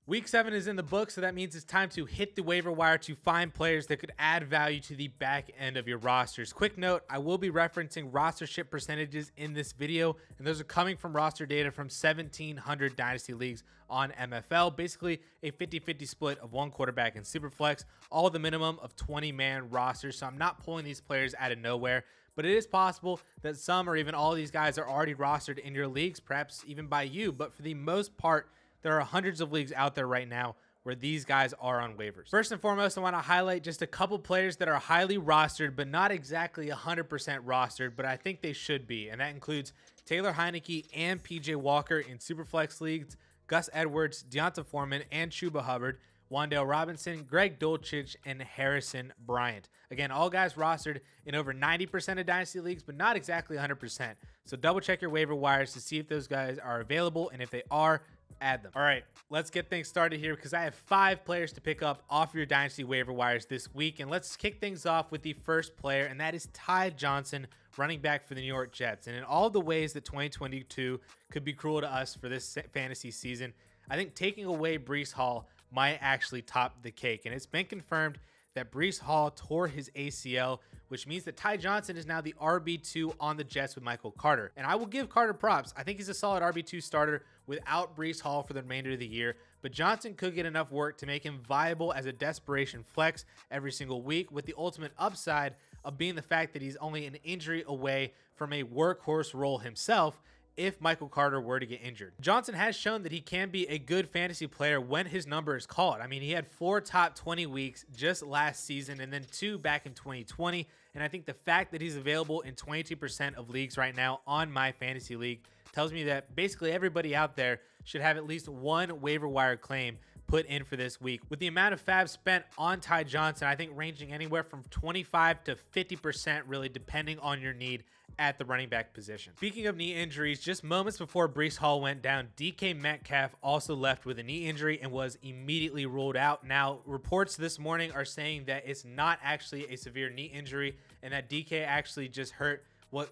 Week 7 is in the book, so that means it's time to hit the waiver wire to find players that could add value to the back end of your rosters. Quick note, I will be referencing rostership percentages in this video, and those are coming from roster data from 1,700 Dynasty leagues on MFL. Basically, a 50-50 split of one quarterback in Superflex, all the minimum of 20-man rosters, so I'm not pulling these players out of nowhere. But it is possible that some or even all of these guys are already rostered in your leagues, perhaps even by you. But for the most part, there are hundreds of leagues out there right now where these guys are on waivers. First and foremost, I want to highlight just a couple players that are highly rostered, but not exactly 100% rostered, but I think they should be. And that includes Taylor Heineke and PJ Walker in Superflex leagues, Gus Edwards, Deonta Foreman, and Chuba Hubbard, Wan'Dale Robinson, Greg Dulcich, and Harrison Bryant. Again, all guys rostered in over 90% of Dynasty leagues, but not exactly 100%. So double check your waiver wires to see if those guys are available, and if they are, add them. All right, let's get things started here because I have 5 players to pick up off your Dynasty waiver wires this week. And let's kick things off with the first player, and that is Ty Johnson, running back for the New York Jets. And in all the ways that 2022 could be cruel to us for this fantasy season, I think taking away Breece Hall might actually top the cake. And it's been confirmed that Breece Hall tore his ACL, which means that Ty Johnson is now the RB2 on the Jets with Michael Carter. And I will give Carter props. I think he's a solid RB2 starter without Breece Hall for the remainder of the year. But Johnson could get enough work to make him viable as a desperation flex every single week, with the ultimate upside of being the fact that he's only an injury away from a workhorse role himself if Michael Carter were to get injured. Johnson has shown that he can be a good fantasy player when his number is called. I mean, he had 4 top 20 weeks just last season and then 2 back in 2020. And I think the fact that he's available in 22% of leagues right now on my fantasy league tells me that basically everybody out there should have at least one waiver wire claim put in for this week. With the amount of fab spent on Ty Johnson, I think ranging anywhere from 25 to 50% really, depending on your need at the running back position. Speaking of knee injuries, just moments before Breece Hall went down, DK Metcalf also left with a knee injury and was immediately ruled out. Now, reports this morning are saying that it's not actually a severe knee injury and that DK actually just hurt what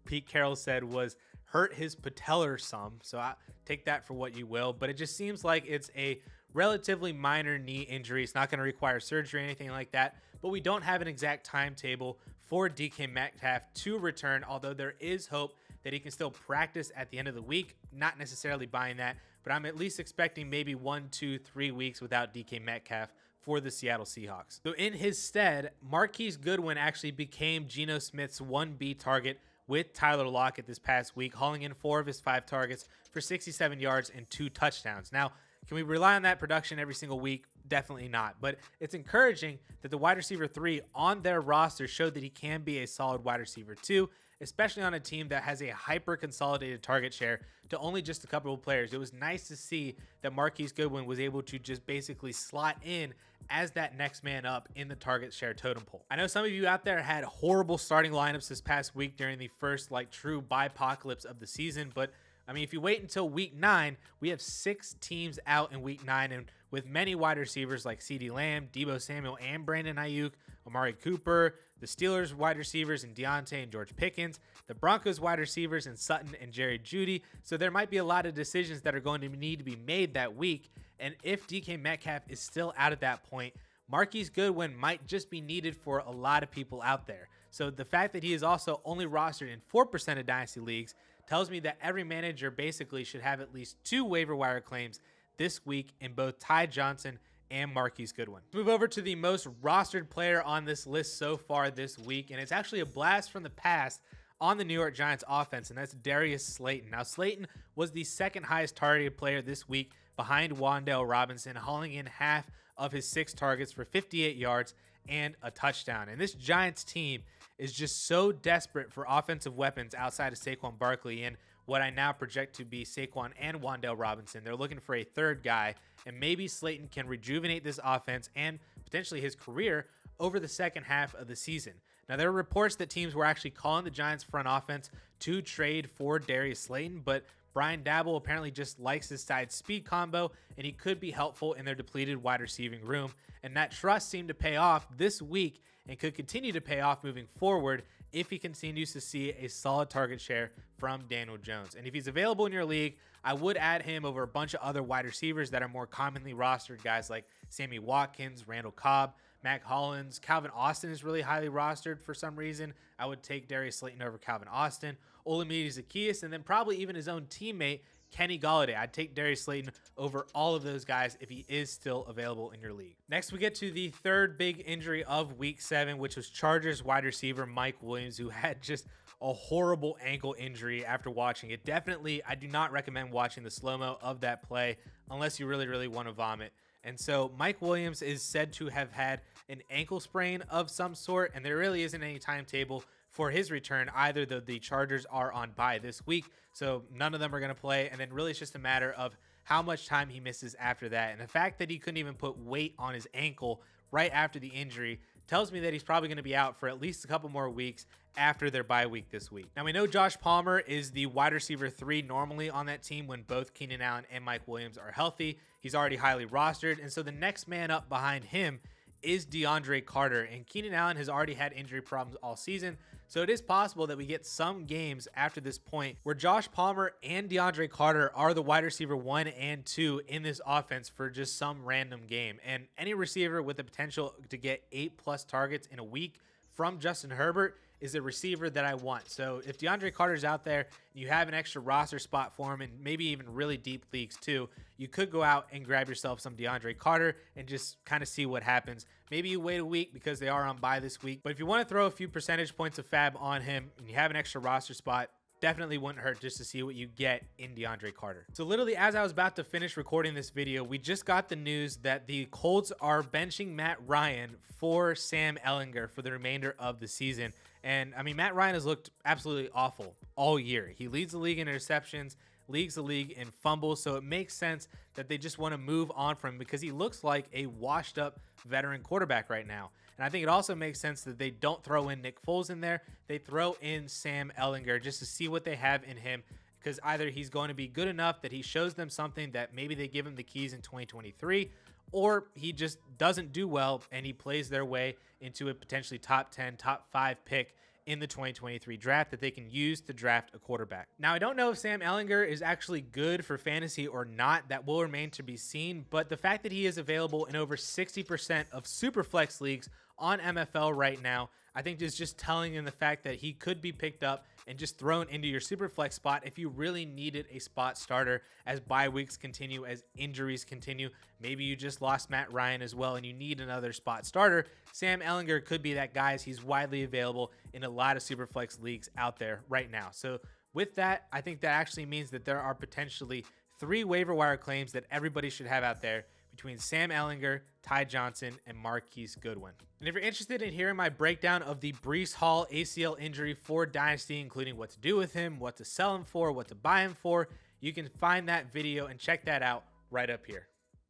Pete Carroll said was hurt his patellar some. So I take that for what you will, but it just seems like it's a relatively minor knee injury. It's not going to require surgery or anything like that, but we don't have an exact timetable for DK Metcalf to return, although there is hope that he can still practice at the end of the week. Not necessarily buying that, but I'm at least expecting maybe 1, 2, 3 weeks without DK Metcalf for the Seattle Seahawks. So in his stead, Marquise Goodwin actually became Geno Smith's 1B target with Tyler Lockett this past week, hauling in 4 of his 5 targets for 67 yards and 2 touchdowns. Now, can we rely on that production every single week? Definitely not. But it's encouraging that the wide receiver 3 on their roster showed that he can be a solid wide receiver 2, especially on a team that has a hyper consolidated target share to only just a couple of players. It was nice to see that Marquise Goodwin was able to just basically slot in as that next man up in the target share totem pole. I know some of you out there had horrible starting lineups this past week during the first true bipocalypse of the season, but I mean, if you wait until week 9, we have 6 teams out in week 9, and with many wide receivers like CeeDee Lamb, Deebo Samuel, and Brandon Ayuk, Amari Cooper, the Steelers wide receivers and Deontay and George Pickens, the Broncos wide receivers and Sutton and Jerry Jeudy. So there might be a lot of decisions that are going to need to be made that week. And if DK Metcalf is still out at that point, Marquise Goodwin might just be needed for a lot of people out there. So the fact that he is also only rostered in 4% of Dynasty leagues tells me that every manager basically should have at least 2 waiver wire claims this week in both Ty Johnson and Marquise Goodwin. Move over to the most rostered player on this list so far this week, and it's actually a blast from the past on the New York Giants offense, and that's Darius Slayton. Now, Slayton was the second highest targeted player this week behind Wan'Dale Robinson, hauling in half of his 6 targets for 58 yards and a touchdown. And this Giants team is just so desperate for offensive weapons outside of Saquon Barkley and what I now project to be Saquon and Wan'Dale Robinson. They're looking for a third guy, and maybe Slayton can rejuvenate this offense and potentially his career over the second half of the season. Now, there are reports that teams were actually calling the Giants front offense to trade for Darius Slayton, but Brian Dabble apparently just likes his side speed combo, and he could be helpful in their depleted wide receiving room. And that trust seemed to pay off this week and could continue to pay off moving forward if he continues to see a solid target share from Daniel Jones. And if he's available in your league, I would add him over a bunch of other wide receivers that are more commonly rostered, guys like Sammy Watkins, Randall Cobb, Mac Hollins. Calvin Austin is really highly rostered for some reason. I would take Darius Slayton over Calvin Austin, Olamide Zaccheaus, and then probably even his own teammate, Kenny Golladay. I'd take Darius Slayton over all of those guys if he is still available in your league. Next, we get to the third big injury of week 7, which was Chargers wide receiver Mike Williams, who had just a horrible ankle injury after watching it. Definitely, I do not recommend watching the slow-mo of that play unless you really, really want to vomit. And so Mike Williams is said to have had an ankle sprain of some sort, and there really isn't any timetable for his return either, though the Chargers are on bye this week, so none of them are going to play, and then really it's just a matter of how much time he misses after that. And the fact that he couldn't even put weight on his ankle right after the injury tells me that he's probably going to be out for at least a couple more weeks after their bye week this week. Now, we know Josh Palmer is the wide receiver 3 normally on that team when both Keenan Allen and Mike Williams are healthy. He's already highly rostered, and so the next man up behind him is DeAndre Carter, and Keenan Allen has already had injury problems all season, so it is possible that we get some games after this point where Josh Palmer and DeAndre Carter are the wide receiver 1 and 2 in this offense for just some random game. And any receiver with the potential to get 8+ targets in a week from Justin Herbert is a receiver that I want. So if DeAndre Carter's out there and you have an extra roster spot for him, and maybe even really deep leagues too, you could go out and grab yourself some DeAndre Carter and just kind of see what happens. Maybe you wait a week because they are on bye this week. But if you want to throw a few percentage points of fab on him and you have an extra roster spot, definitely wouldn't hurt just to see what you get in DeAndre Carter. So literally as I was about to finish recording this video, we just got the news that the Colts are benching Matt Ryan for Sam Ehlinger for the remainder of the season. And I mean, Matt Ryan has looked absolutely awful all year. He leads the league in interceptions, leads the league in fumbles. So it makes sense that they just want to move on from him because he looks like a washed up veteran quarterback right now. And I think it also makes sense that they don't throw in Nick Foles in there. They throw in Sam Ehlinger just to see what they have in him, because either he's going to be good enough that he shows them something that maybe they give him the keys in 2023, or he just doesn't do well and he plays their way into a potentially top 10, top 5 pick in the 2023 draft that they can use to draft a quarterback. Now, I don't know if Sam Ehlinger is actually good for fantasy or not. That will remain to be seen, but the fact that he is available in over 60% of Superflex leagues on MFL right now, I think is just telling in the fact that he could be picked up and just thrown into your Superflex spot if you really needed a spot starter as bye weeks continue, as injuries continue. Maybe you just lost Matt Ryan as well and you need another spot starter. Sam Ehlinger could be that guy, as he's widely available in a lot of Superflex leagues out there right now. So with that, I think that actually means that there are potentially 3 waiver wire claims that everybody should have out there between Sam Ehlinger, Ty Johnson, and Marquise Goodwin. And if you're interested in hearing my breakdown of the Breece Hall ACL injury for Dynasty, including what to do with him, what to sell him for, what to buy him for, you can find that video and check that out right up here.